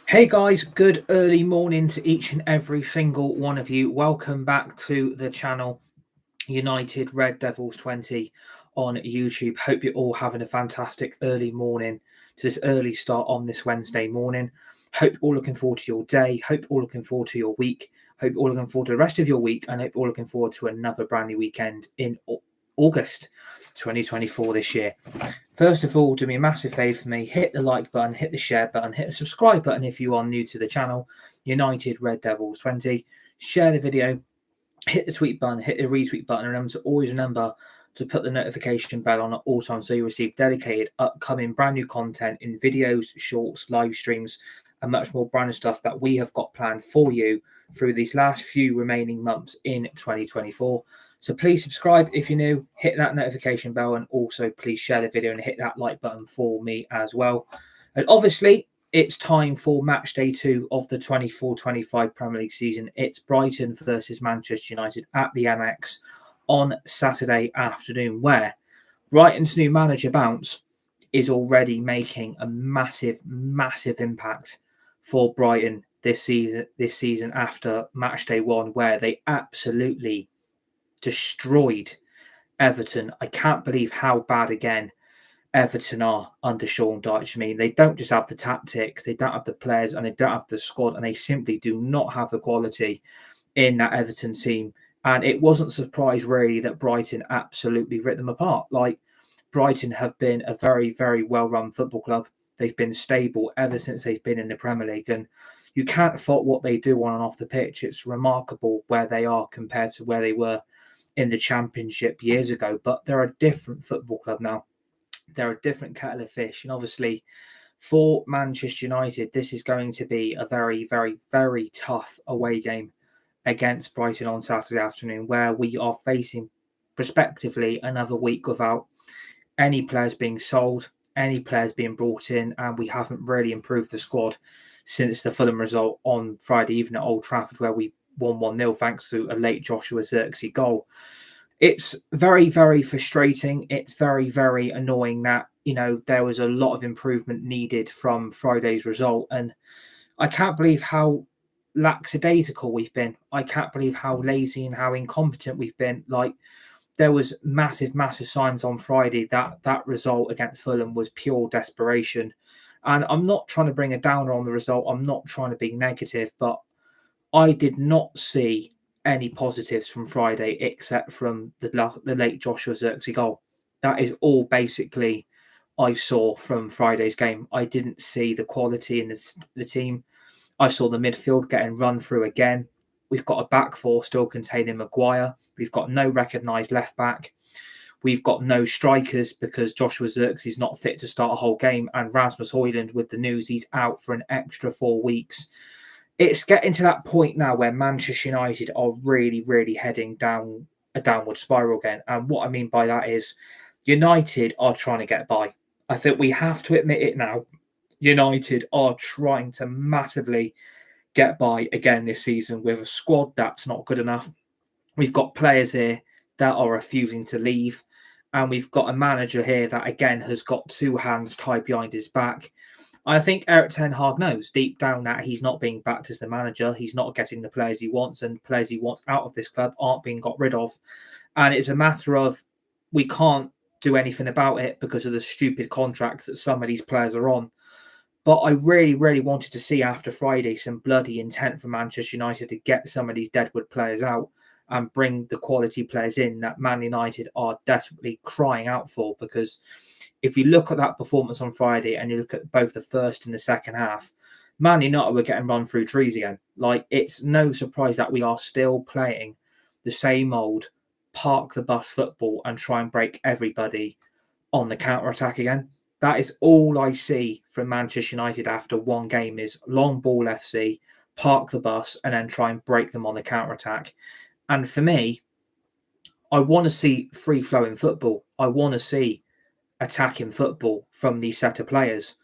Hey guys, good early morning to each and every single one of you. Welcome back to the channel United Red Devils 20 on YouTube. Hope you're all having a fantastic early morning to this early start on this Wednesday morning. Hope you're all looking forward to your day. Hope you're all looking forward to your week. Hope you're all looking forward to the rest of your week, and hope you're all looking forward to another brand new weekend in August 2024 this year. First of all, do me a massive favour for me, hit the like button, hit the share button, hit the subscribe button if you are new to the channel, United Red Devils 20. Share the video, hit the tweet button, hit the retweet button, and always remember to put the notification bell on at all times so you receive dedicated, upcoming, brand new content in videos, shorts, live streams, and much more brand new stuff that we have got planned for you through these last few remaining months in 2024. So please subscribe if you're new, hit that notification bell, and also please share the video and hit that like button for me as well. And obviously, it's time for match day 2 of the 24-25 Premier League season. It's Brighton versus Manchester United at the AMEX on Saturday afternoon, where Brighton's new manager bounce is already making a massive impact for Brighton this season after match day 1, where they absolutely destroyed Everton. I can't believe how bad again Everton are under Sean Dyche. I mean, they don't just have the tactics, they don't have the players, and they don't have the squad, and they simply do not have the quality in that Everton team. And it wasn't a surprise, really, that Brighton absolutely ripped them apart. Like, Brighton have been a very, very well-run football club. They've been stable ever since they've been in the Premier League, and you can't fault what they do on and off the pitch. It's remarkable where they are compared to where they were in the Championship years ago. But they're a different football club now. They're a different kettle of fish. And obviously, for Manchester United, this is going to be a very, very, very tough away game against Brighton on Saturday afternoon, where we are facing, prospectively, another week without any players being sold, any players being brought in, and we haven't really improved the squad since the Fulham result on Friday evening at Old Trafford, where we won 1-0 thanks to a late Joshua Zirkzee goal. It's very, very frustrating. It's very, very annoying that, there was a lot of improvement needed from Friday's result. And I can't believe how lackadaisical we've been. I can't believe how lazy and how incompetent we've been. Like, there was massive signs on Friday that that result against Fulham was pure desperation. And I'm not trying to bring a downer on the result. I'm not trying to be negative, but I did not see any positives from Friday except from the late Joshua Zirkzee goal. That is all basically I saw from Friday's game. I didn't see the quality in the team. I saw the midfield getting run through again. We've got a back four still containing Maguire. We've got no recognised left back. We've got no strikers because Joshua Zirkzee is not fit to start a whole game. And Rasmus Højlund, with the news he's out for an extra 4 weeks. It's getting to that point now where Manchester United are really, really heading down a downward spiral again. And what I mean by that is United are trying to get by. I think we have to admit it now. United are trying to massively get by again this season with a squad that's not good enough. We've got players here that are refusing to leave. And we've got a manager here that, again, has got 2 hands tied behind his back. I think Erik ten Hag knows deep down that he's not being backed as the manager. He's not getting the players he wants, and players he wants out of this club aren't being got rid of. And it's a matter of we can't do anything about it because of the stupid contracts that some of these players are on. But I really, really wanted to see after Friday some bloody intent from Manchester United to get some of these deadwood players out and bring the quality players in that Man United are desperately crying out for. Because if you look at that performance on Friday and you look at both the first and the second half, Man United were getting run through trees again. Like, it's no surprise that we are still playing the same old park the bus football and try and break everybody on the counter-attack again. That is all I see from Manchester United after one game is long ball FC, park the bus, and then try and break them on the counter-attack. And for me, I want to see free-flowing football. I want to see attacking football from these set of players.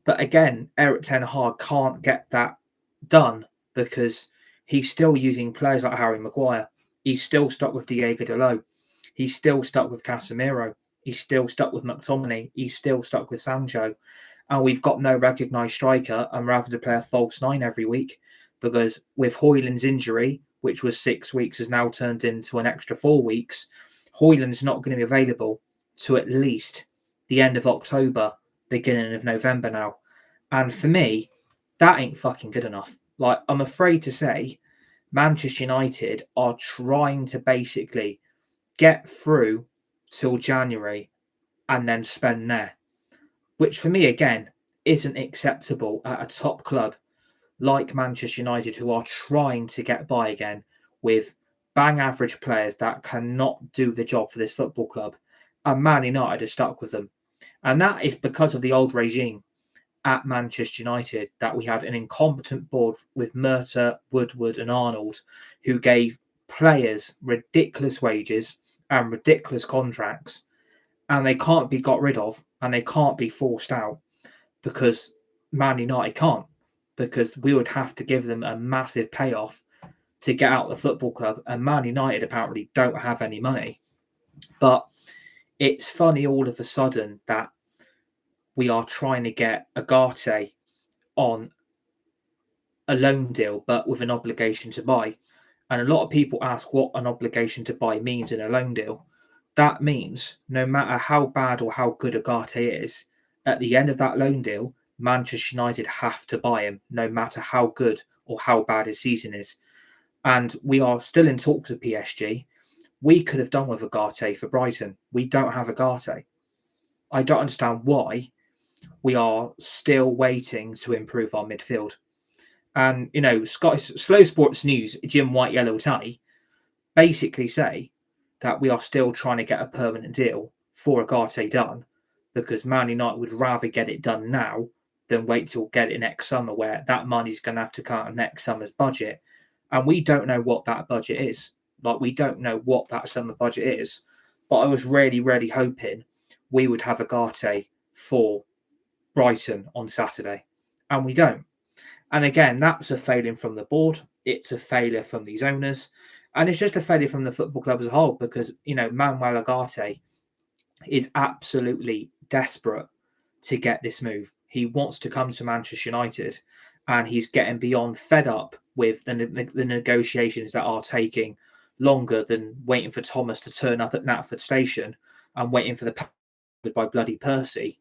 But again, Erik ten Hag can't get that done because he's still using players like Harry Maguire. He's still stuck with Diego Dalot. He's still stuck with Casemiro. He's still stuck with McTominay. He's still stuck with Sancho. and we've got no recognised striker, and we're having to play a false nine every week because with Højlund's injury, which was 6 weeks, has now turned into an extra 4 weeks. Højlund's not going to be available to at least the end of October, beginning of November now. And for me, that ain't fucking good enough. Like, I'm afraid to say, Manchester United are trying to basically get through till January and then spend there, which for me, again, isn't acceptable at a top club like Manchester United, who are trying to get by again with bang average players that cannot do the job for this football club. And Man United are stuck with them. And that is because of the old regime at Manchester United, that we had an incompetent board with Murta, Woodward and Arnold, who gave players ridiculous wages and ridiculous contracts, and they can't be got rid of and they can't be forced out because Man United can't, because we would have to give them a massive payoff to get out of the football club, and Man United apparently don't have any money. But it's funny all of a sudden that we are trying to get Agate on a loan deal, but with an obligation to buy. And a lot of people ask what an obligation to buy means in a loan deal. That means no matter how bad or how good Agate is, at the end of that loan deal, Manchester United have to buy him, no matter how good or how bad his season is. And we are still in talks with PSG. We could have done with Agate for Brighton. We don't have Agate. I don't understand why we are still waiting to improve our midfield. And, you know, Slow Sports News, Jim White Yellow Tie, basically say that we are still trying to get a permanent deal for Agate done, because Man United would rather get it done now than wait till get it next summer, where that money's going to have to come out of next summer's budget. And we don't know what that budget is. Like, we don't know what that summer budget is. But I was really, really hoping we would have Agate for Brighton on Saturday. And we don't. And again, that's a failure from the board. It's a failure from these owners. And it's just a failure from the football club as a whole, because, you know, Manuel Agate is absolutely desperate to get this move. He wants to come to Manchester United, and he's getting beyond fed up with the negotiations that are taking longer than waiting for Thomas to turn up at Knapford Station and waiting for the by bloody Percy.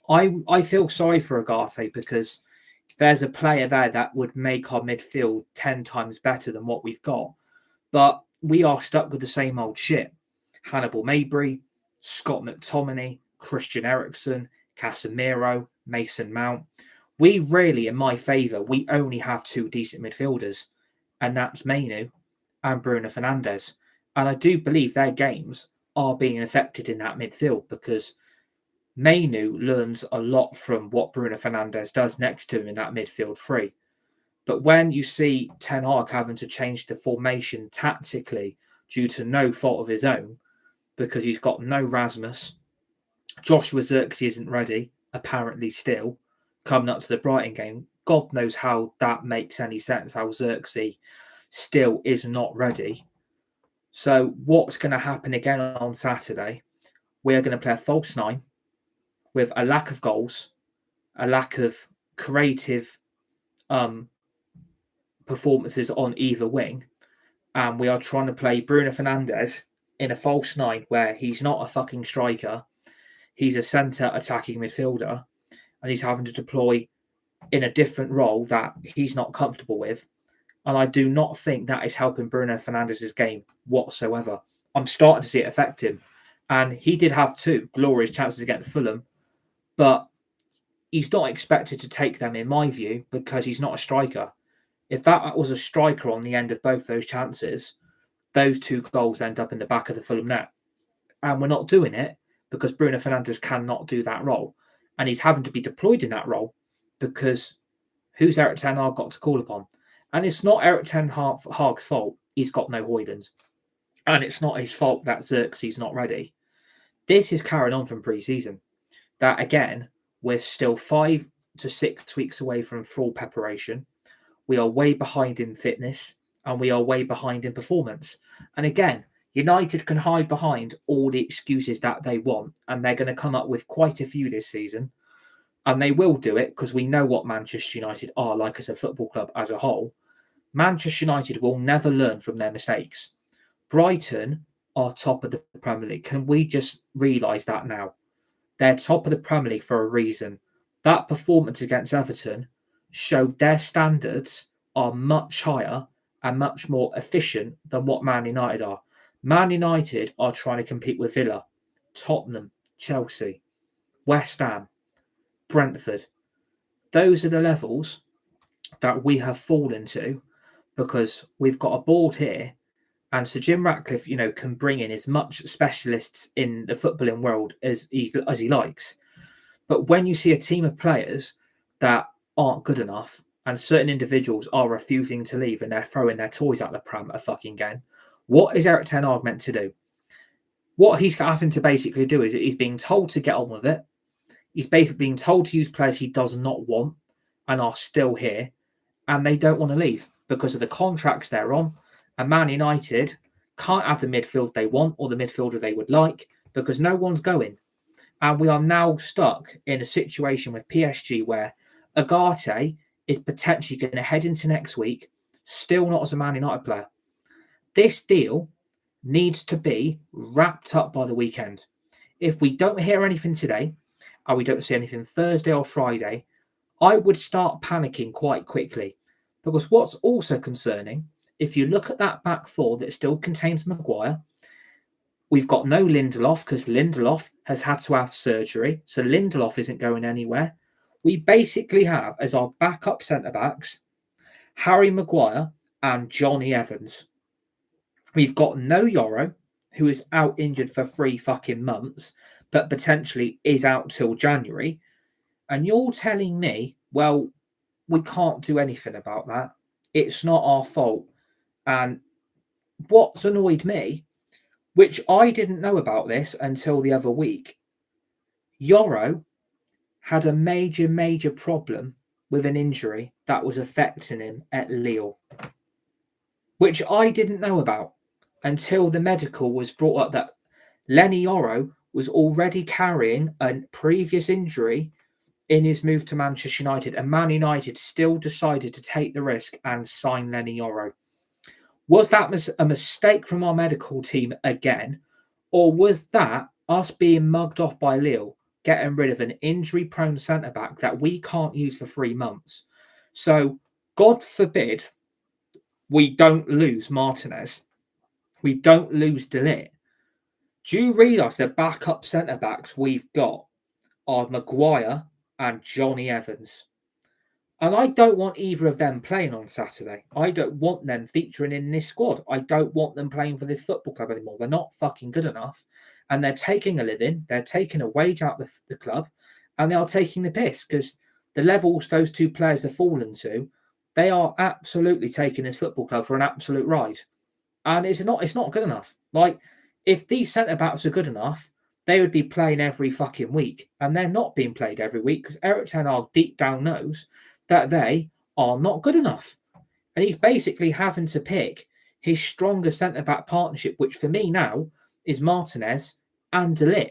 I feel sorry for Agate, because there's a player there that would make our midfield 10 times better than what we've got. But we are stuck with the same old shit. Hannibal Mabry, Scott McTominay, Christian Eriksen, Casemiro, Mason Mount. We really, in my favour, we only have 2 decent midfielders, and that's Mainu and Bruno Fernandes. And I do believe their games are being affected in that midfield, because Mainu learns a lot from what Bruno Fernandes does next to him in that midfield three. But when you see Ten Hag having to change the formation tactically due to no fault of his own, because he's got no Rasmus, Joshua Zirkzee isn't ready, apparently still, coming up to the Brighton game. God knows how that makes any sense, how Zirkzee still is not ready. So what's going to happen again on Saturday? We're going to play a false nine with a lack of goals, a lack of creative performances on either wing. And we are trying to play Bruno Fernandes in a false nine where he's not a fucking striker. He's a centre attacking midfielder, and he's having to deploy in a different role that he's not comfortable with. And I do not think that is helping Bruno Fernandes' game whatsoever. I'm starting to see it affect him. And he did have 2 glorious chances against Fulham, but he's not expected to take them, in my view, because he's not a striker. If that was a striker on the end of both those chances, those 2 goals end up in the back of the Fulham net. And we're not doing it because Bruno Fernandes cannot do that role. And he's having to be deployed in that role because who's Erik Ten Hag got to call upon? And it's not Erik Ten Hag's fault he's got no Højlund. And it's not his fault that Zirkzee's not ready. This is carrying on from pre-season. That, again, we're still 5 to 6 weeks away from full preparation. We are way behind in fitness, and we are way behind in performance. And again, United can hide behind all the excuses that they want, and they're going to come up with quite a few this season. and they will do it because we know what Manchester United are like as a football club as a whole. Manchester United will never learn from their mistakes. Brighton are top of the Premier League. Can we just realise that now? They're top of the Premier League for a reason. That performance against Everton showed their standards are much higher and much more efficient than what Man United are. Man United are trying to compete with Villa, Tottenham, Chelsea, West Ham, Brentford. Those are the levels that we have fallen to because we've got a board here, and Sir Jim Ratcliffe, can bring in as much specialists in the footballing world as he likes. But when you see a team of players that aren't good enough and certain individuals are refusing to leave and they're throwing their toys out the pram a fucking game, what is Eric Ten Hag meant to do? What he's having to basically do is he's being told to get on with it. He's basically being told to use players he does not want and are still here, and they don't want to leave because of the contracts they're on. And Man United can't have the midfield they want or the midfielder they would like because no one's going. And we are now stuck in a situation with PSG where Agate is potentially going to head into next week, still not as a Man United player. This deal needs to be wrapped up by the weekend. If we don't hear anything today, and we don't see anything Thursday or Friday, I would start panicking quite quickly. Because what's also concerning, if you look at that back four that still contains Maguire, we've got no Lindelof because Lindelof has had to have surgery. So Lindelof isn't going anywhere. We basically have as our backup centre-backs, Harry Maguire and Johnny Evans. We've got no Yoro, who is out injured for 3 fucking months, but potentially is out till January. And you're telling me, well, we can't do anything about that. It's not our fault. And what's annoyed me, which I didn't know about this until the other week, Yoro had a major problem with an injury that was affecting him at Lille, which I didn't know about until the medical was brought up that Lenny Yoro was already carrying a previous injury in his move to Manchester United, and Man United still decided to take the risk and sign Lenny Yoro. Was that a mistake from our medical team again, or was that us being mugged off by Lille, getting rid of an injury-prone centre-back that we can't use for 3 months? So, God forbid, we don't lose Martinez. We don't lose De Ligt. Do you realise the backup centre-backs we've got are Maguire and Johnny Evans? And I don't want either of them playing on Saturday. I don't want them featuring in this squad. I don't want them playing for this football club anymore. They're not fucking good enough. And they're taking a living. They're taking a wage out of the club. And they are taking the piss because the levels those two players have fallen to, they are absolutely taking this football club for an absolute ride. And it's not good enough. Like, if these centre-backs are good enough, they would be playing every fucking week. And they're not being played every week because Eric Ten Hag deep down knows that they are not good enough. And he's basically having to pick his strongest centre-back partnership, which for me now is Martinez and De Ligt.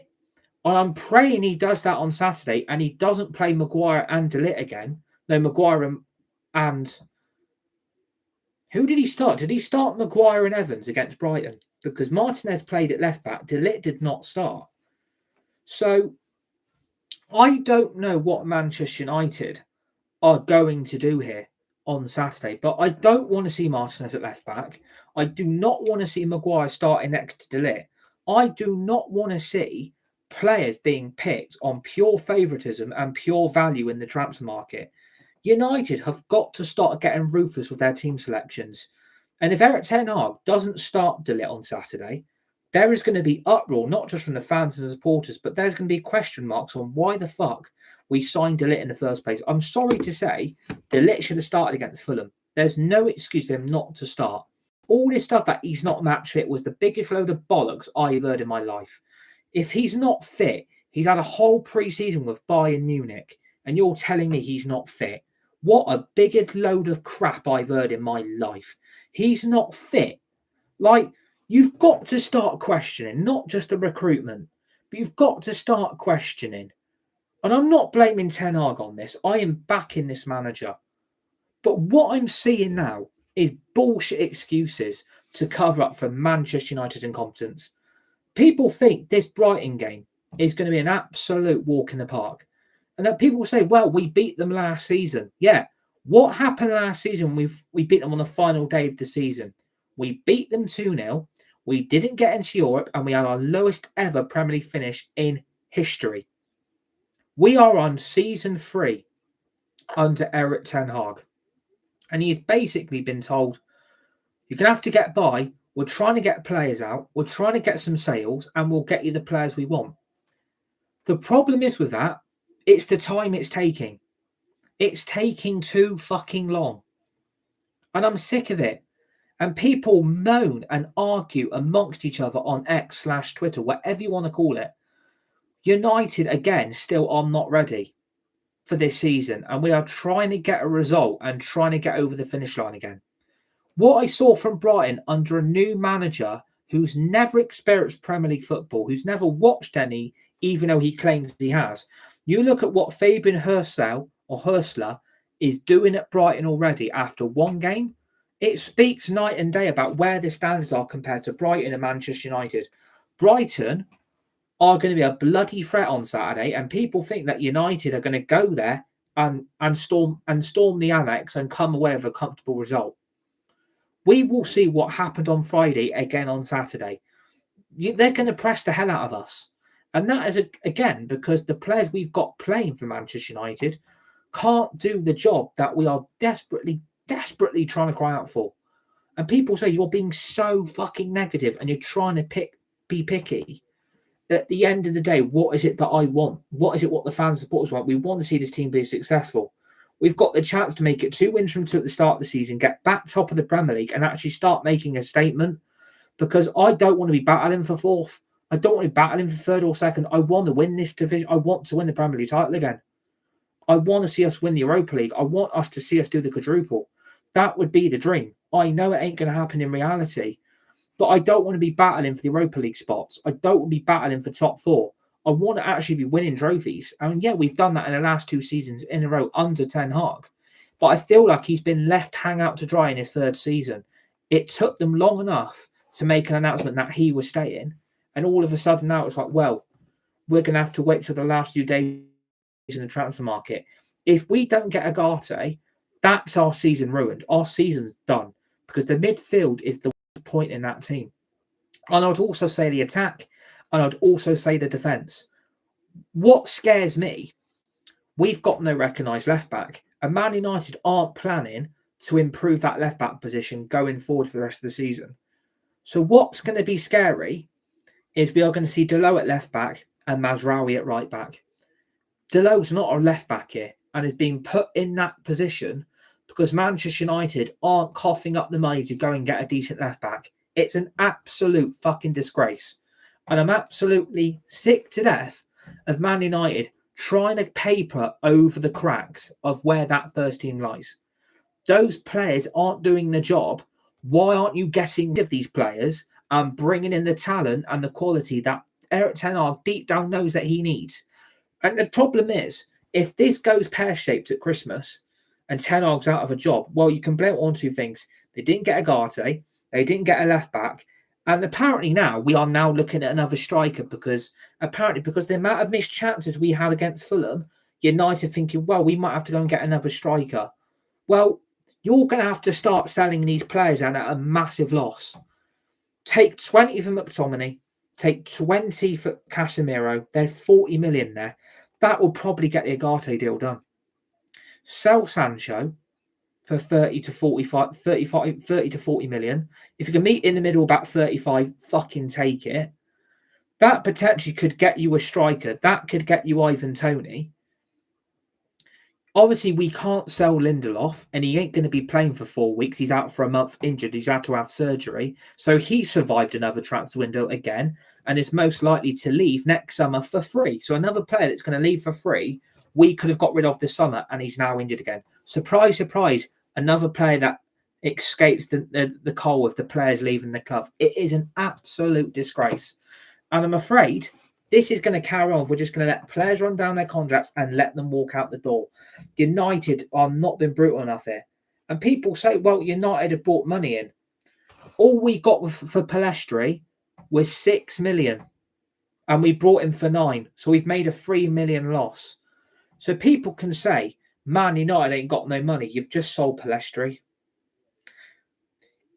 And I'm praying he does that on Saturday and he doesn't play Maguire and De Ligt again. No, Maguire and... Who did he start? Did he start Maguire and Evans against Brighton? Because Martinez played at left-back. De Ligt did not start. So, I don't know what Manchester United are going to do here on Saturday, but I don't want to see Martinez at left back. I do not want to see Maguire starting next to De Ligt. I do not want to see players being picked on pure favouritism and pure value in the transfer market. United have got to start getting ruthless with their team selections. And if Eric Ten Hag doesn't start De Ligt on Saturday, there is going to be uproar, not just from the fans and the supporters, but there's going to be question marks on why the fuck we signed De Ligt in the first place. I'm sorry to say, De Ligt should have started against Fulham. There's no excuse for him not to start. All this stuff that he's not match fit was the biggest load of bollocks I've heard in my life. If he's not fit, he's had a whole pre-season with Bayern Munich, and you're telling me he's not fit. What a biggest load of crap I've heard in my life. He's not fit. Like, you've got to start questioning, not just the recruitment, but you've got to start questioning. And I'm not blaming Ten Hag on this. I am backing this manager. But what I'm seeing now is bullshit excuses to cover up for Manchester United's incompetence. People think this Brighton game is going to be an absolute walk in the park. And then people say, well, we beat them last season. Yeah. What happened last season? We beat them on the final day of the season. We beat them 2-0. We didn't get into Europe, and we had our lowest ever Premier League finish in history. We are on season 3 under Eric Ten Hag. And he's basically been told, you're going to have to get by. We're trying to get players out. We're trying to get some sales, and we'll get you the players we want. The problem is with that, it's the time it's taking. It's taking too fucking long. And I'm sick of it. And people moan and argue amongst each other on X/Twitter, whatever you want to call it. United, again, still are not ready for this season. And we are trying to get a result and trying to get over the finish line again. What I saw from Brighton under a new manager who's never experienced Premier League football, who's never watched any, even though he claims he has. You look at what Fabian Hurstler is doing at Brighton already after one game. It speaks night and day about where the standards are compared to Brighton and Manchester United. Brighton are going to be a bloody threat on Saturday, and people think that United are going to go there and storm the AMEX and come away with a comfortable result. We will see what happened on Friday again on Saturday. They're going to press the hell out of us. And that is, again, because the players we've got playing for Manchester United can't do the job that we are desperately trying to cry out for. And people say you're being so fucking negative and you're trying to be picky. At the end of the day, what is it that I want? What is it what the fans and supporters want? We want to see this team be successful. We've got the chance to make it 2 wins from 2 at the start of the season, get back top of the Premier League and actually start making a statement, because I don't want to be battling for 4th. I don't want to be battling for 3rd or 2nd. I want to win this division. I want to win the Premier League title again. I want to see us win the Europa League. I want us to see us do the quadruple. That would be the dream. I know it ain't going to happen in reality, but I don't want to be battling for the Europa League spots. I don't want to be battling for top 4. I want to actually be winning trophies. And yeah, we've done that in the last 2 seasons in a row under Ten Hag. But I feel like he's been left hang out to dry in his 3rd season. It took them long enough to make an announcement that he was staying. And all of a sudden now it's like, well, we're going to have to wait till the last few days in the transfer market. If we don't get Agate, that's our season ruined. Our season's done, because the midfield is the point in that team. And I would also say the attack, and I'd also say the defence. What scares me, we've got no recognised left back, and Man United aren't planning to improve that left back position going forward for the rest of the season. So what's going to be scary is we are going to see Delo at left back and Mazraoui at right back. Delo's not a left back here and is being put in that position because Manchester United aren't coughing up the money to go and get a decent left back. It's an absolute fucking disgrace. And I'm absolutely sick to death of Man United trying to paper over the cracks of where that first team lies. Those players aren't doing the job. Why aren't you getting rid of these players and bringing in the talent and the quality that Eric Ten Hag deep down knows that he needs? And the problem is, if this goes pear-shaped at Christmas and Ten Hag's out of a job, well, you can blame it on 2 things. They didn't get Agate, they didn't get a left back, and apparently now we are now looking at another striker because the amount of missed chances we had against Fulham, United thinking, well, we might have to go and get another striker. Well, you're going to have to start selling these players at a massive loss. Take 20 for McTominay, take 20 for Casemiro. There's 40 million there. That will probably get the Agate deal done. Sell Sancho for 30 to 40 million. If you can meet in the middle about 35, fucking take it. That potentially could get you a striker. That could get you Ivan Toney. Obviously, we can't sell Lindelof, and he ain't going to be playing for 4 weeks. He's out for a month injured. He's had to have surgery. So he survived another transfer window again and is most likely to leave next summer for free. So another player that's going to leave for free, we could have got rid of this summer, and he's now injured again. Surprise, surprise, another player that escapes the coal of the players leaving the club. It is an absolute disgrace. And I'm afraid This is going to carry on. We're just going to let players run down their contracts and let them walk out the door. United are not been brutal enough here. And people say, well, United have brought money in. All we got for Palestri was 6 million. And we brought him for 9. So we've made a 3 million loss. So people can say, Man United ain't got no money. You've just sold Palestri.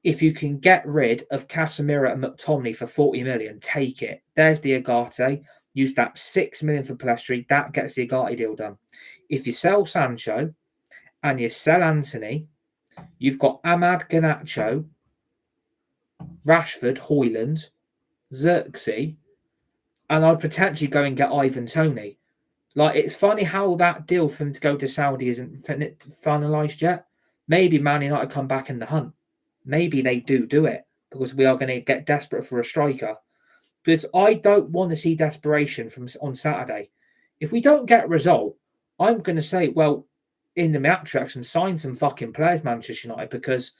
If you can get rid of Casemiro and McTominay for 40 million, take it. There's the Agate. Use that 6 million for Palestri. That gets the Agate deal done. If you sell Sancho and you sell Anthony, you've got Ahmad Garnacho, Rashford, Højlund, Xerxes, and I'd potentially go and get Ivan Toney. Like, it's funny how that deal for him to go to Saudi isn't finalised yet. Maybe Man United come back in the hunt. Maybe they do it because we are going to get desperate for a striker. Because I don't want to see desperation from on Saturday. If we don't get a result, I'm going to say, well, in the match action, sign some fucking players, Manchester United, because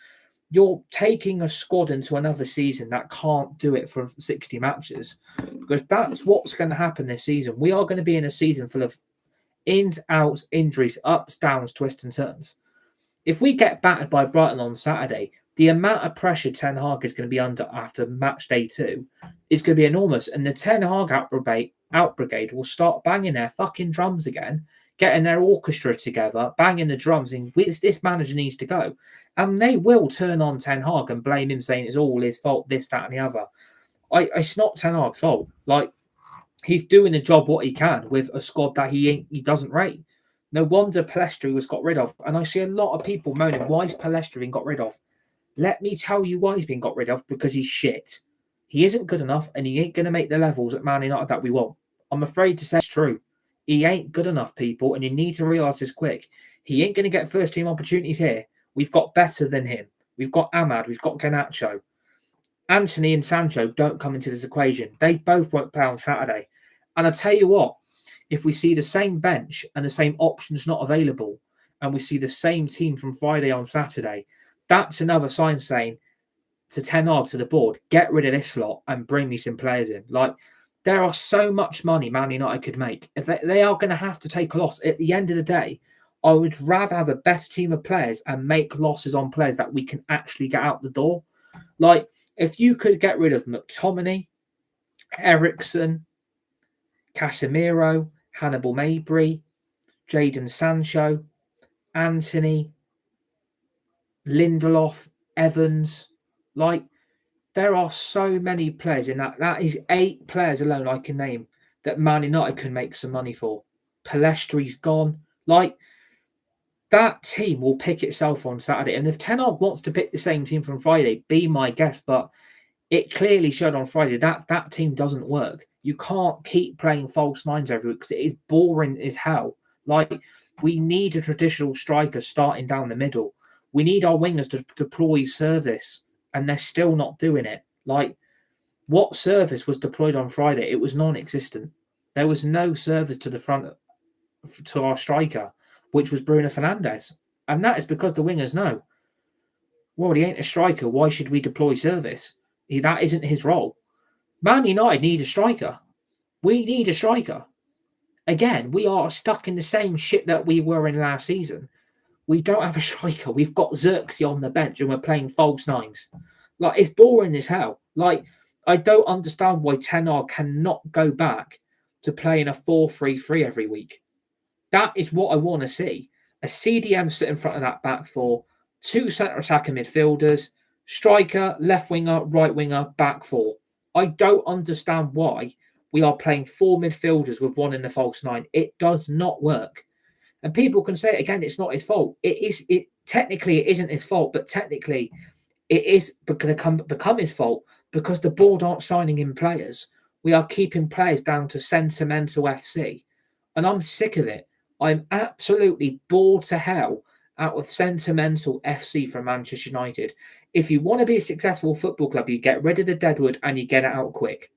you're taking a squad into another season that can't do it for 60 matches. Because that's what's going to happen this season. We are going to be in a season full of ins, outs, injuries, ups, downs, twists and turns. If we get battered by Brighton on Saturday, the amount of pressure Ten Hag is going to be under after match day 2 is going to be enormous. And the Ten Hag out brigade will start banging their fucking drums again, getting their orchestra together, banging the drums, and this manager needs to go. And they will turn on Ten Hag and blame him, saying it's all his fault, this, that, and the other. It's not Ten Hag's fault. Like, he's doing the job what he can with a squad that he doesn't rate. No wonder Palestri was got rid of. And I see a lot of people moaning, why is Palestri being got rid of? Let me tell you why he's been got rid of, because he's shit. He isn't good enough, and he ain't going to make the levels at Man United that we want. I'm afraid to say it's true. He ain't good enough, people, and you need to realise this quick. He ain't going to get first-team opportunities here. We've got better than him. We've got Ahmad. We've got Garnacho. Anthony and Sancho don't come into this equation. They both won't play on Saturday. And I tell you what, if we see the same bench and the same options not available, and we see the same team from Friday on Saturday, that's another sign saying to Ten Hag, to the board, get rid of this lot and bring me some players in. Like, there are so much money Man United could make. If they are going to have to take a loss. At the end of the day, I would rather have a better team of players and make losses on players that we can actually get out the door. Like, if you could get rid of McTominay, Eriksen, Casemiro, Hannibal Mabry, Jadon Sancho, Anthony, Lindelof, Evans, like, there are so many players in that. That is 8 players alone I can name that Man United can make some money for. Palestri's gone. Like, that team will pick itself on Saturday. And if Ten Hag wants to pick the same team from Friday, be my guest. But it clearly showed on Friday that that team doesn't work. You can't keep playing false nines every week because it is boring as hell. Like, we need a traditional striker starting down the middle. We need our wingers to deploy service, and they're still not doing it. Like, what service was deployed on Friday? It was non-existent. There was no service to the front, to our striker, which was Bruno Fernandes. And that is because the wingers know, well, he ain't a striker. Why should we deploy service? That isn't his role. Man United need a striker. We need a striker. Again, we are stuck in the same shit that we were in last season. We don't have a striker. We've got Xerxes on the bench and we're playing false nines. Like, it's boring as hell. Like, I don't understand why Ten Hag cannot go back to playing a 4-3-3 every week. That is what I want to see. A CDM sit in front of that back four, 2 centre attacking midfielders, striker, left winger, right winger, back 4. I don't understand why we are playing 4 midfielders with 1 in the false 9. It does not work. And people can say it again, it's not his fault. Technically it isn't his fault, but technically it is going to become his fault because the board aren't signing in players. We are keeping players down to sentimental FC. And I'm sick of it. I'm absolutely bored to hell out of sentimental FC from Manchester United. If you want to be a successful football club, you get rid of the deadwood and you get it out quick.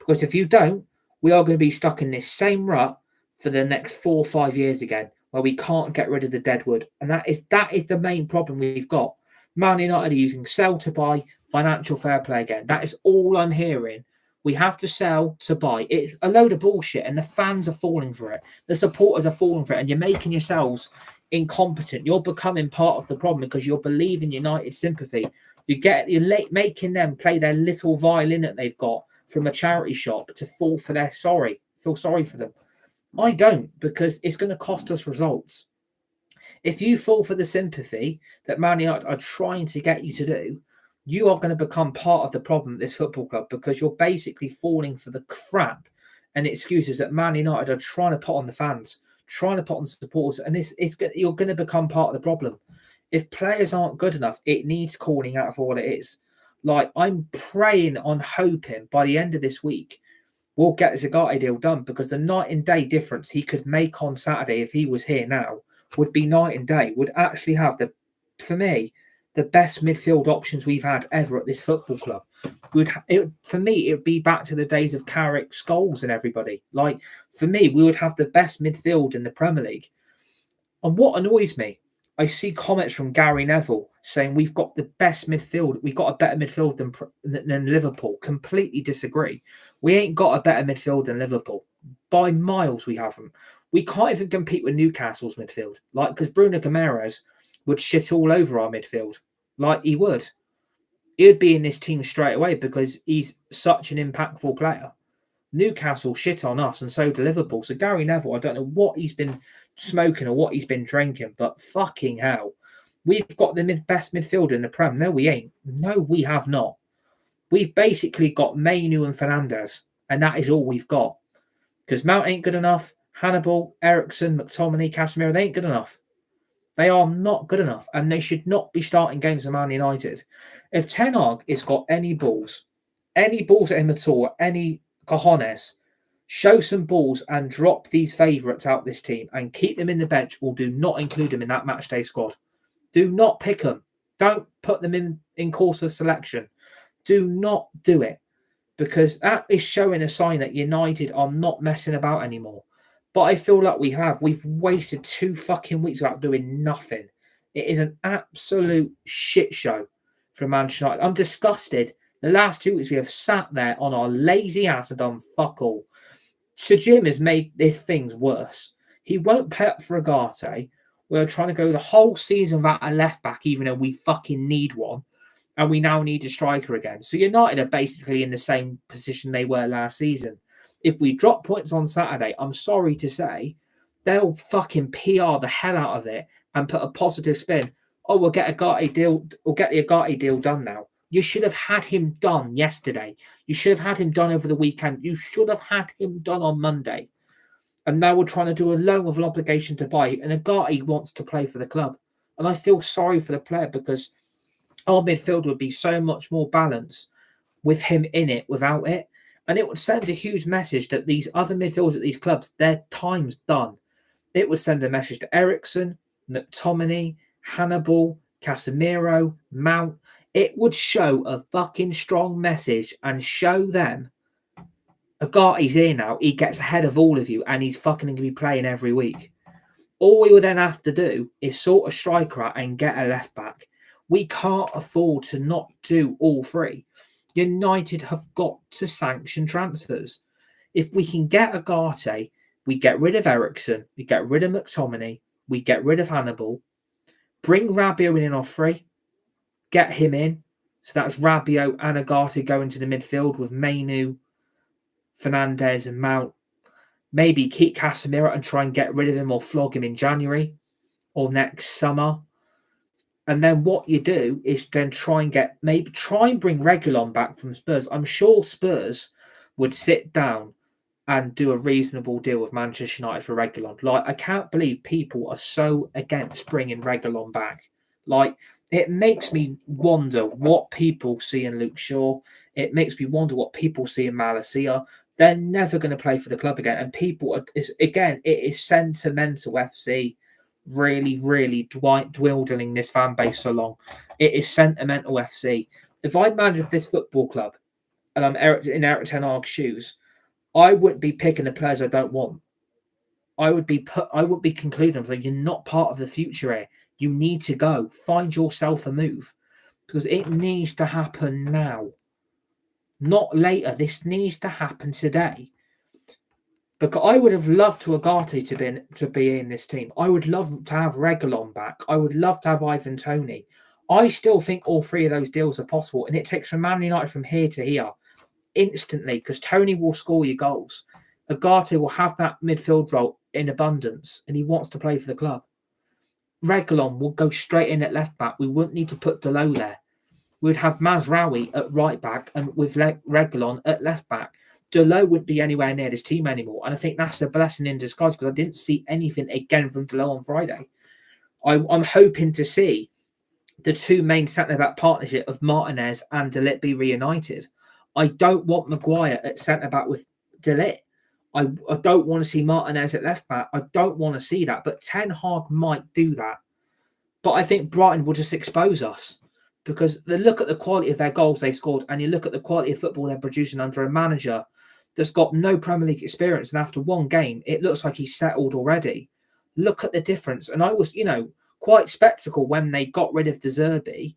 Because if you don't, we are going to be stuck in this same rut for the next 4 or 5 years again, where we can't get rid of the deadwood. And that is the main problem we've got. Man United are using sell to buy, financial fair play again. That is all I'm hearing We have to sell to buy. It's a load of bullshit, and the fans are falling for it. The supporters are falling for it, and you're making yourselves incompetent. You're becoming part of the problem because you're believing United sympathy. You're making them play their little violin that they've got from a charity shop to feel sorry for them. I don't, because it's going to cost us results. If you fall for the sympathy that Man United are trying to get you to do, you are going to become part of the problem at this football club, because you're basically falling for the crap and excuses that Man United are trying to put on the fans, trying to put on supporters, and you're going to become part of the problem. If players aren't good enough, it needs calling out for what it is. Like, I'm praying on hoping by the end of this week we'll get the Zagati deal done, because the night and day difference he could make on Saturday if he was here now would be night and day. Would actually have for me, the best midfield options we've had ever at this football club. For me, it would be back to the days of Carrick, Scholes and everybody. Like, for me, we would have the best midfield in the Premier League. And what annoys me, I see comments from Gary Neville saying we've got the best midfield. We've got a better midfield than Liverpool. Completely disagree. We ain't got a better midfield than Liverpool. By miles, we haven't. We can't even compete with Newcastle's midfield. Like, because Bruno Guimaraes would shit all over our midfield. Like, he would. He would be in this team straight away because he's such an impactful player. Newcastle shit on us, and so do Liverpool. So Gary Neville, I don't know what he's been smoking or what he's been drinking, but fucking hell, we've got the best midfielder in the Prem. No, we ain't. No, we have not. We've basically got Mainu and Fernandes, and that is all we've got. Because Mount ain't good enough. Hannibal, Ericsson, McTominay, Casemiro, they ain't good enough. They are not good enough, and they should not be starting games for Man United. If Ten Hag has got any balls at him at all, any cojones, show some balls and drop these favourites out this team and keep them in the bench, or do not include them in that matchday squad. Do not pick them. Don't put them in course of selection. Do not do it, because that is showing a sign that United are not messing about anymore. But I feel like we've wasted 2 fucking weeks without doing nothing. It is an absolute shit show from Manchester United. I'm disgusted. The last 2 weeks we have sat there on our lazy ass and done fuck all. Sir Jim has made these things worse. He won't pay up for Agate. We're trying to go the whole season without a left back, even though we fucking need one. And we now need a striker again. So United are basically in the same position they were last season. If we drop points on Saturday, I'm sorry to say, they'll fucking PR the hell out of it and put a positive spin. Oh, we'll get Agate deal. We'll get the Agate deal done now. You should have had him done yesterday. You should have had him done over the weekend. You should have had him done on Monday. And now we're trying to do a loan with an obligation to buy. And Agate wants to play for the club. And I feel sorry for the player, because our midfield would be so much more balanced with him in it, without it. And it would send a huge message that these other midfielders at these clubs, their time's done. It would send a message to Ericsson, McTominay, Hannibal, Casemiro, Mount. It would show a fucking strong message and show them, Agate's here now. He gets ahead of all of you, and he's fucking going to be playing every week. All we would then have to do is sort a striker out and get a left back. We can't afford to not do all 3. United have got to sanction transfers. If we can get Agate, we get rid of Ericsson, we get rid of McTominay, we get rid of Hannibal, bring Rabiot in off free, get him in. So that's Rabiot and Agate going to the midfield with Mainu, Fernandes and Mount. Maybe keep Casemiro and try and get rid of him or flog him in January or next summer. And then what you do is then try and bring Reguilon back from Spurs. I'm sure Spurs would sit down and do a reasonable deal with Manchester United for Reguilon. Like, I can't believe people are so against bringing Reguilon back. Like, it makes me wonder what people see in Luke Shaw. It makes me wonder what people see in Malacia. They're never going to play for the club again. And it is sentimental FC. Really, really dwindling this fan base so long. It is sentimental FC. If I managed this football club and I'm in Eric Ten Hag's shoes, I wouldn't be picking the players I don't want. I would be concluding like, you're not part of the future here. You need to go. Find yourself a move, because it needs to happen now. not later. This needs to happen today. Because I would have loved to Agate to be in this team. I would love to have Reguilon back. I would love to have Ivan Toney. I still think all three of those deals are possible, and it takes from Man United from here to here instantly, because Toney will score your goals. Agate will have that midfield role in abundance, and he wants to play for the club. Reguilon will go straight in at left back. We wouldn't need to put Delo there. We'd have Mazraoui at right back and with Reguilon at left back. Delo wouldn't be anywhere near this team anymore. And I think that's a blessing in disguise, because I didn't see anything again from Delo on Friday. I'm hoping to see the two main centre-back partnership of Martinez and De Ligt be reunited. I don't want Maguire at centre-back with De Ligt. I don't want to see Martinez at left-back. I don't want to see that. But Ten Hag might do that. But I think Brighton will just expose us. Because they look at the quality of their goals they scored, and you look at the quality of football they're producing under a manager that's got no Premier League experience. And after one game, it looks like he's settled already. Look at the difference. And I was, quite spectacle when they got rid of De Zerbi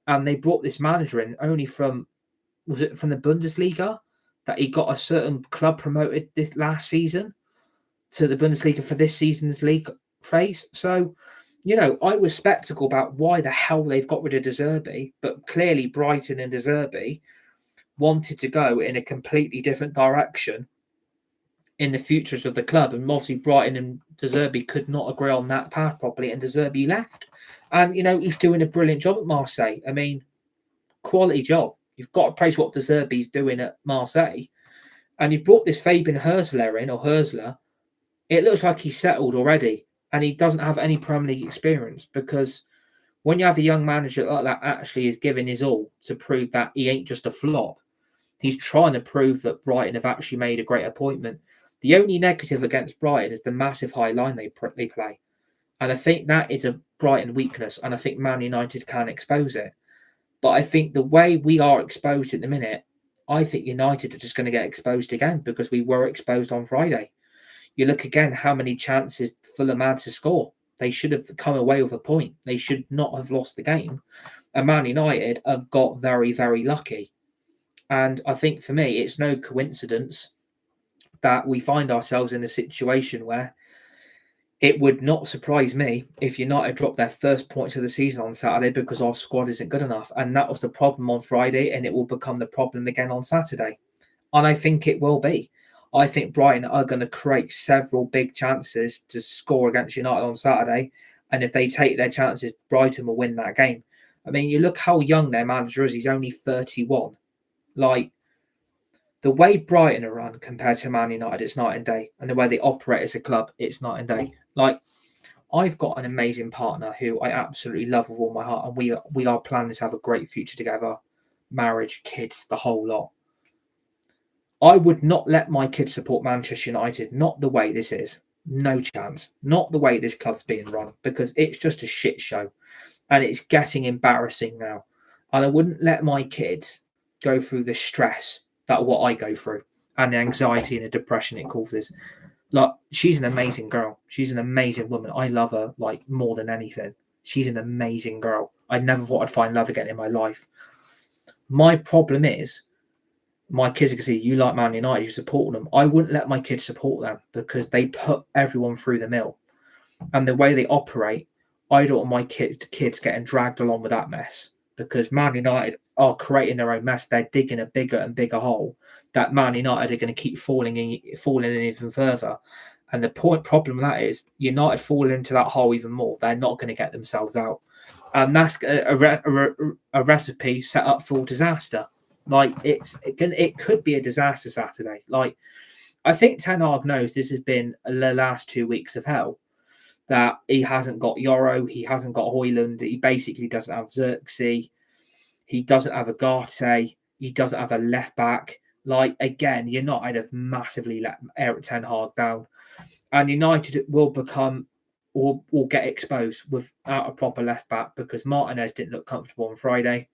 and they brought this manager in only from the Bundesliga, that he got a certain club promoted this last season to the Bundesliga for this season's league phase. So, I was spectacle about why the hell they've got rid of De Zerbi, but clearly Brighton and De Zerbi wanted to go in a completely different direction in the futures of the club. And obviously Brighton and De Zerbi could not agree on that path properly, and De Zerbi left. And, he's doing a brilliant job at Marseille. I mean, quality job. You've got to praise what De Zerbi's doing at Marseille. And you brought this Fabian Hürzeler in, or Hürzler. It looks like he's settled already, and he doesn't have any Premier League experience, because when you have a young manager like that actually is giving his all to prove that he ain't just a flop, he's trying to prove that Brighton have actually made a great appointment. The only negative against Brighton is the massive high line they play. And I think that is a Brighton weakness, and I think Man United can expose it. But I think the way we are exposed at the minute, I think United are just going to get exposed again, because we were exposed on Friday. You look again how many chances Fulham had to score. They should have come away with a point. They should not have lost the game. And Man United have got very, very lucky. And I think for me, it's no coincidence that we find ourselves in a situation where it would not surprise me if United dropped their first points of the season on Saturday, because our squad isn't good enough. And that was the problem on Friday, and it will become the problem again on Saturday. And I think it will be. I think Brighton are going to create several big chances to score against United on Saturday. And if they take their chances, Brighton will win that game. I mean, you look how young their manager is. He's only 31. Like, the way Brighton are run compared to Man United, it's night and day. And the way they operate as a club, it's night and day. Like, I've got an amazing partner who I absolutely love with all my heart. And we are planning to have a great future together. Marriage, kids, the whole lot. I would not let my kids support Manchester United, not the way this is. No chance. Not the way this club's being run, because it's just a shit show. And it's getting embarrassing now. And I wouldn't let my kids go through the stress that what I go through, and the anxiety and the depression it causes. Like, she's an amazing girl. She's an amazing woman. I love her, like, more than anything. She's an amazing girl. I never thought I'd find love again in my life. My problem is, my kids can see, you like Man United, you support them. I wouldn't let my kids support them, because they put everyone through the mill. And the way they operate, I don't want my kids getting dragged along with that mess, because Man United are creating their own mess. They're digging a bigger and bigger hole that Man United are going to keep falling in even further. And the problem with that is, United falling into that hole even more. They're not going to get themselves out. And that's a recipe set up for disaster. Like, it could be a disaster Saturday. Like, I think Ten Hag knows this has been the last 2 weeks of hell. That he hasn't got Yoro, he hasn't got Højlund, he basically doesn't have Xerxes, he doesn't have Agate, he doesn't have a left back. Like, again, United have massively let Erik Ten Hag down, and United will become or will get exposed without a proper left back, because Martinez didn't look comfortable on Friday.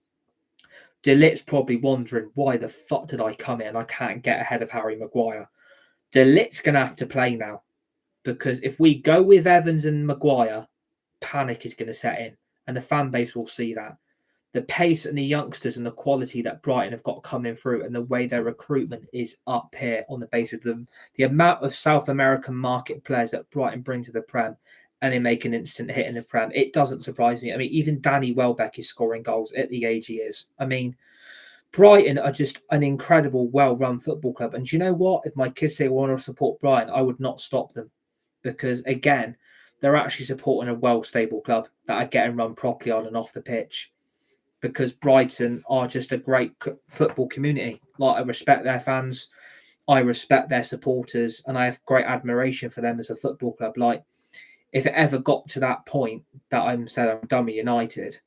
De Ligt's probably wondering, why the fuck did I come in? I can't get ahead of Harry Maguire. De Ligt's going to have to play now, because if we go with Evans and Maguire, panic is going to set in, and the fan base will see that. the pace and the youngsters and the quality that Brighton have got coming through, and the way their recruitment is up here on the basis of the amount of South American market players that Brighton bring to the Prem, and they make an instant hit in the Prem. It doesn't surprise me. I mean, even Danny Welbeck is scoring goals at the age he is. I mean, Brighton are just an incredible, well-run football club. And do you know what? If my kids say, want to support Brighton, I would not stop them. Because, again, they're actually supporting a well-stable club that are getting run properly on and off the pitch. Because Brighton are just a great football community. Like, I respect their fans. I respect their supporters. And I have great admiration for them as a football club. Like, if it ever got to that point that I'm done with United,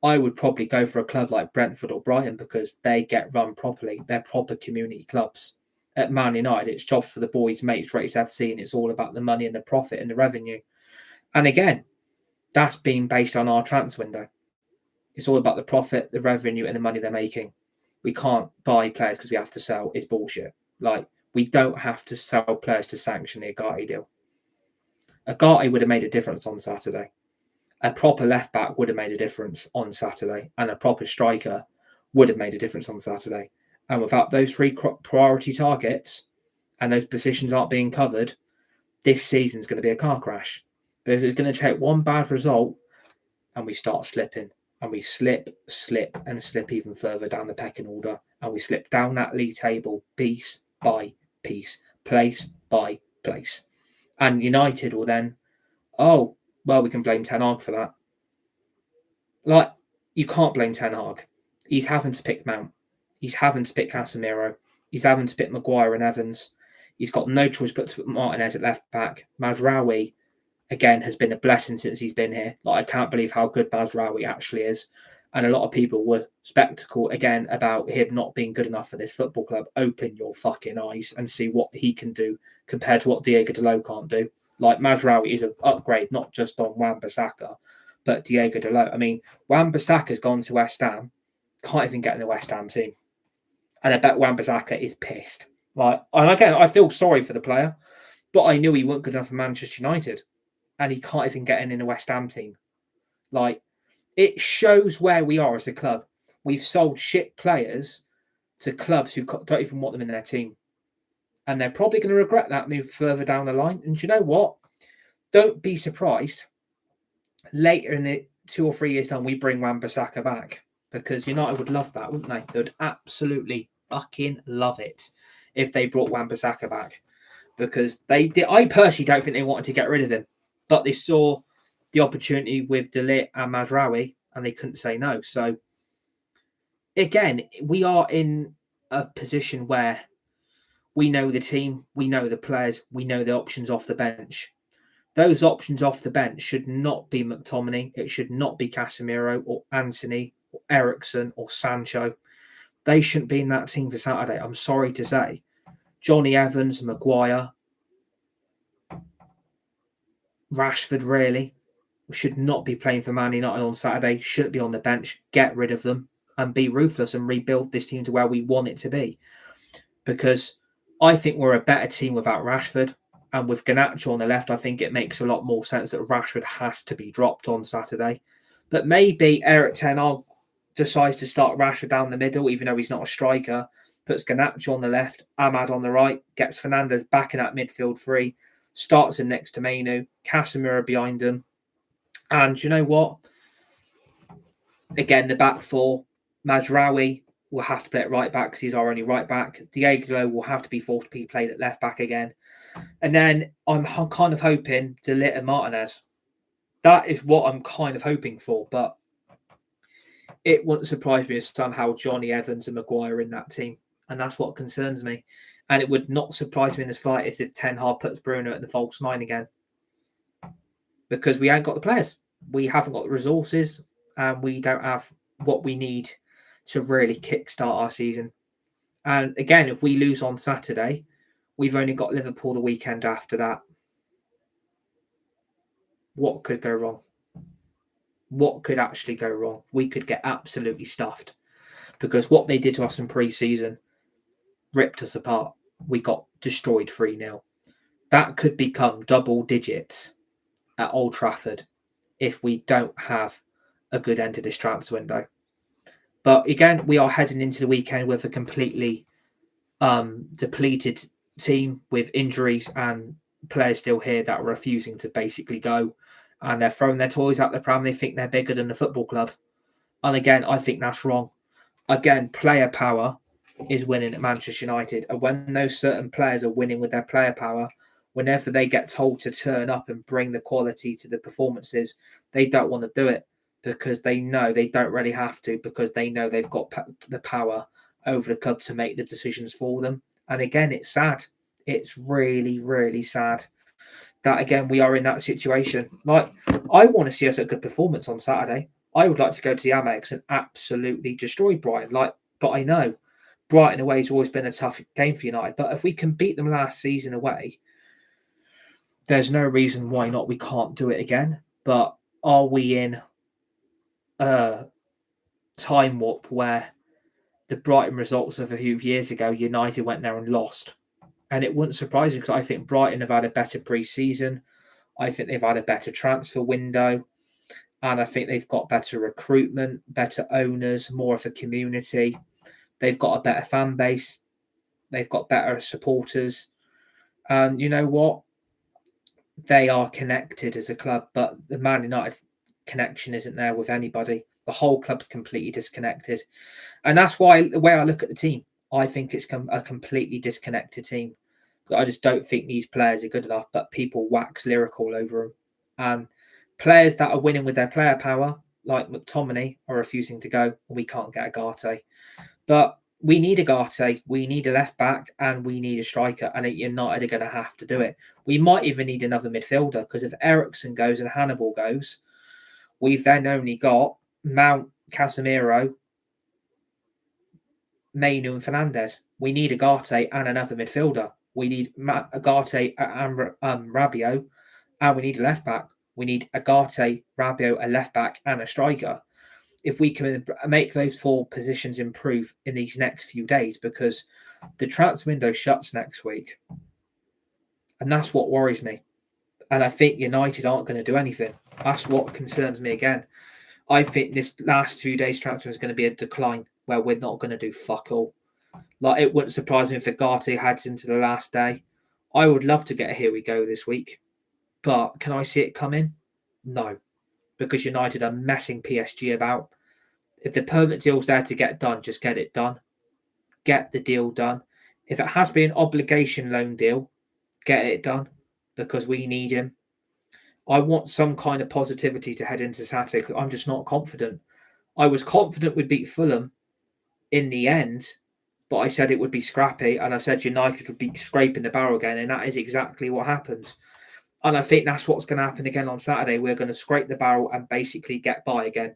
I would probably go for a club like Brentford or Brighton, because they get run properly. They're proper community clubs. At Man United, it's jobs for the boys, mates, rates FC, and it's all about the money and the profit and the revenue. And again, that's been based on our transfer window. It's all about the profit, the revenue, and the money they're making. We can't buy players because we have to sell. It's bullshit. Like, we don't have to sell players to sanction the Agati deal. Agati would have made a difference on Saturday. A proper left back would have made a difference on Saturday, and a proper striker would have made a difference on Saturday. And without those three priority targets, and those positions aren't being covered, this season's going to be a car crash, because it's going to take one bad result and we start slipping, and we slip even further down the pecking order, and we slip down that league table piece by piece, place by place. And United will then, oh, well, we can blame Ten Hag for that. Like, you can't blame Ten Hag. He's having to pick Mount. He's having to pick Casemiro. He's having to pick Maguire and Evans. He's got no choice but to put Martinez at left back. Mazraoui, again, has been a blessing since he's been here. Like, I can't believe how good Mazraoui actually is. And a lot of people were skeptical, again, about him not being good enough for this football club. Open your fucking eyes and see what he can do compared to what Diego Dalot can't do. Like, Mazraoui is an upgrade, not just on Wan-Bissaka, but Diego Dalot. I mean, Wan-Bissaka's gone to West Ham, can't even get in the West Ham team. And I bet Wan-Bissaka is pissed. Like, and again, I feel sorry for the player, but I knew he wasn't good enough for Manchester United. And he can't even get in the West Ham team. Like, it shows where we are as a club. We've sold shit players to clubs who don't even want them in their team. And they're probably going to regret that move further down the line. And you know what? Don't be surprised. Later in the 2 or 3 years' time, we bring Wan-Bissaka back. Because United would love that, wouldn't they? They would absolutely fucking love it if they brought Wan-Bissaka back. Because they did. I personally don't think they wanted to get rid of him. But they saw the opportunity with De Ligt and Mazraoui, and they couldn't say no. So, again, we are in a position where we know the team, we know the players, we know the options off the bench. Those options off the bench should not be McTominay. It should not be Casemiro or Anthony or Eriksen or Sancho. They shouldn't be in that team for Saturday. I'm sorry to say. Johnny Evans, Maguire, Rashford, really, should not be playing for Man United on Saturday. Shouldn't be on the bench. Get rid of them and be ruthless and rebuild this team to where we want it to be. Because I think we're a better team without Rashford. And with Garnacho on the left, I think it makes a lot more sense that Rashford has to be dropped on Saturday. But maybe Erik ten Hag decides to start Rashford down the middle, even though he's not a striker, puts Garnacho on the left, Ahmad on the right, gets Fernandes back in that midfield three, starts him next to Mainu, Casemiro behind him. And you know what? Again, the back four, Mazraoui will have to play at right back because he's our only right back. Diego Dalot will have to be forced to be played at left back again. And then I'm kind of hoping De Ligt and Martinez. That is what I'm kind of hoping for. But it wouldn't surprise me if somehow Johnny Evans and Maguire are in that team. And that's what concerns me. And it would not surprise me in the slightest if Ten Hag puts Bruno at the false nine again. Because we ain't got the players. We haven't got the resources. And we don't have what we need to really kickstart our season. And again, if we lose on Saturday, we've only got Liverpool the weekend after that. What could go wrong? What could actually go wrong? We could get absolutely stuffed. Because what they did to us in pre-season ripped us apart. We got destroyed 3-0. That could become double digits at Old Trafford if we don't have a good end to this transfer window. But again, we are heading into the weekend with a completely depleted team with injuries and players still here that are refusing to basically go, and they're throwing their toys out the pram. They think they're bigger than the football club, and again, I think that's wrong. Again, player power is winning at Manchester United, and when those certain players are winning with their player power, whenever they get told to turn up and bring the quality to the performances, they don't want to do it because they know they don't really have to, because they know they've got the power over the club to make the decisions for them. And again, it's sad. It's really, really sad that, again, we are in that situation. Like, I want to see us a good performance on Saturday. I would like to go to the AMEX and absolutely destroy Brighton. But I know Brighton away has always been a tough game for United. But if we can beat them last season away, there's no reason why not we can't do it again. But are we in a time warp where the Brighton results of a few years ago, United went there and lost? And it wouldn't surprise me, because I think Brighton have had a better pre-season. I think they've had a better transfer window. And I think they've got better recruitment, better owners, more of a community. They've got a better fan base. They've got better supporters. And you know what? They are connected as a club, but the Man United connection isn't there with anybody. The whole club's completely disconnected. And that's why the way I look at the team, I think it's a completely disconnected team. I just don't think these players are good enough, but people wax lyrical over them. And players that are winning with their player power, like McTominay, are refusing to go, and we can't get Agate. But we need Agate, we need a left back, and we need a striker. And United are going to have to do it. We might even need another midfielder, because if Eriksen goes and Hannibal goes, we've then only got Mount, Casemiro, Mainu, and Fernandes. We need Agate and another midfielder. We need Agate and Rabiot, and we need a left back. We need Agate, Rabiot, a left back, and a striker. If we can make those four positions improve in these next few days, because the transfer window shuts next week. And that's what worries me. And I think United aren't going to do anything. That's what concerns me again. I think this last 2 days transfer is going to be a decline where we're not going to do fuck all. Like, it wouldn't surprise me if Agate heads into the last day. I would love to get a here we go this week. But can I see it coming? No. Because United are messing PSG about. If the permanent deal's there to get done, just get it done. Get the deal done. If it has to be an obligation loan deal, get it done, because we need him. I want some kind of positivity to head into Saturday, because I'm just not confident. I was confident we'd beat Fulham in the end, but I said it would be scrappy, and I said United would be scraping the barrel again, and that is exactly what happens. And I think that's what's going to happen again on Saturday. We're going to scrape the barrel and basically get by again.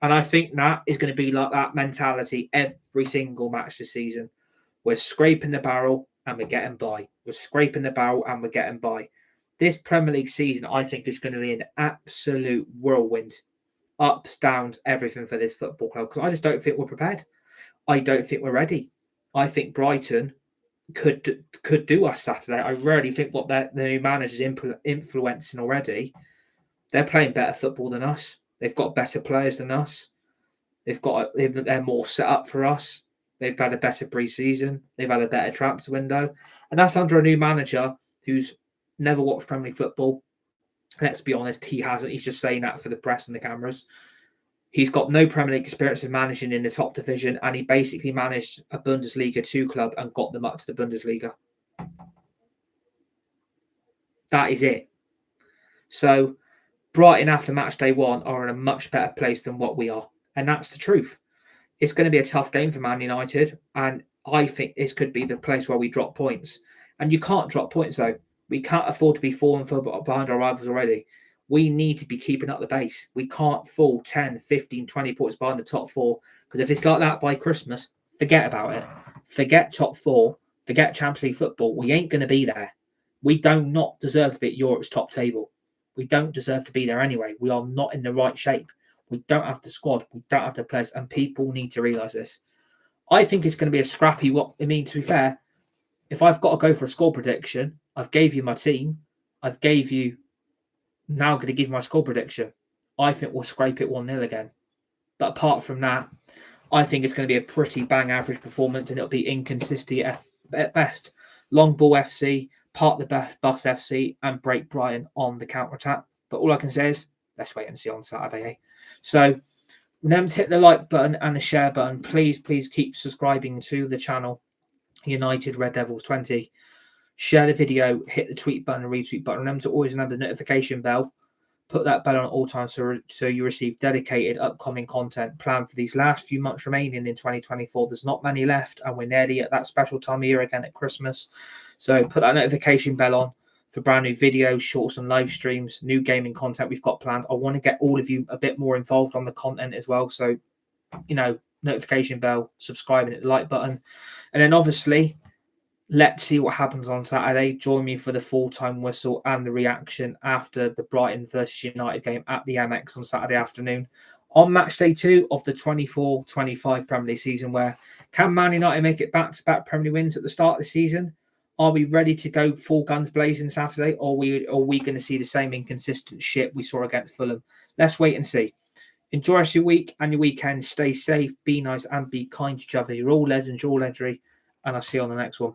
And I think that is going to be like that mentality every single match this season. We're scraping the barrel and we're getting by. We're scraping the barrel and we're getting by. This Premier League season, I think, is going to be an absolute whirlwind. Ups, downs, everything for this football club. Because I just don't think we're prepared. I don't think we're ready. I think Brighton could do us Saturday. I really think what the new manager's influencing already, they're playing better football than us. They've got better players than us. They're more set up for us. They've had a better pre-season. They've had a better transfer window. And that's under a new manager who's never watched Premier League football. Let's be honest, he hasn't. He's just saying that for the press and the cameras. He's got no Premier League experience of managing in the top division, and he basically managed a Bundesliga 2 club and got them up to the Bundesliga. That is it. So Brighton, after match day 1, are in a much better place than what we are. And that's the truth. It's going to be a tough game for Man United. And I think this could be the place where we drop points. And you can't drop points, though. We can't afford to be falling behind our rivals already. We need to be keeping up the pace. We can't fall 10, 15, 20 points behind the top 4. Because if it's like that by Christmas, forget about it. Forget top 4. Forget Champions League football. We ain't going to be there. We do not deserve to be at Europe's top table. We don't deserve to be there anyway. We are not in the right shape. We don't have the squad. We don't have the players. And people need to realise this. I think it's going to be a scrappy what I mean, to be fair. If I've got to go for a score prediction, I've gave you my team. Now going to give you my score prediction. I think we'll scrape it 1-0 again. But apart from that, I think it's going to be a pretty bang average performance, and it'll be inconsistent at best. Long ball FC, park the bus FC, and break Brighton on the counter attack. But all I can say is let's wait and see on Saturday. Eh? So remember to hit the like button and the share button. Please keep subscribing to the channel, United Red Devils 20. Share the video, hit the tweet button and retweet button. Remember to always remember the notification bell. Put that bell on at all times so you receive dedicated upcoming content planned for these last few months remaining in 2024. There's not many left, and we're nearly at that special time of year again at Christmas. So put that notification bell on for brand new videos, shorts and live streams, new gaming content we've got planned. I want to get all of you a bit more involved on the content as well. So, notification bell, subscribing, hit the like button. And then obviously, let's see what happens on Saturday. Join me for the full-time whistle and the reaction after the Brighton versus United game at the AMEX on Saturday afternoon. On match day 2 of the 24-25 Premier League season, where can Man United make it back-to-back Premier League wins at the start of the season? Are we ready to go full guns blazing Saturday, or are we going to see the same inconsistent shit we saw against Fulham? Let's wait and see. Enjoy your week and your weekend. Stay safe, be nice, and be kind to each other. You're all legends, you're all legendary, and I'll see you on the next one.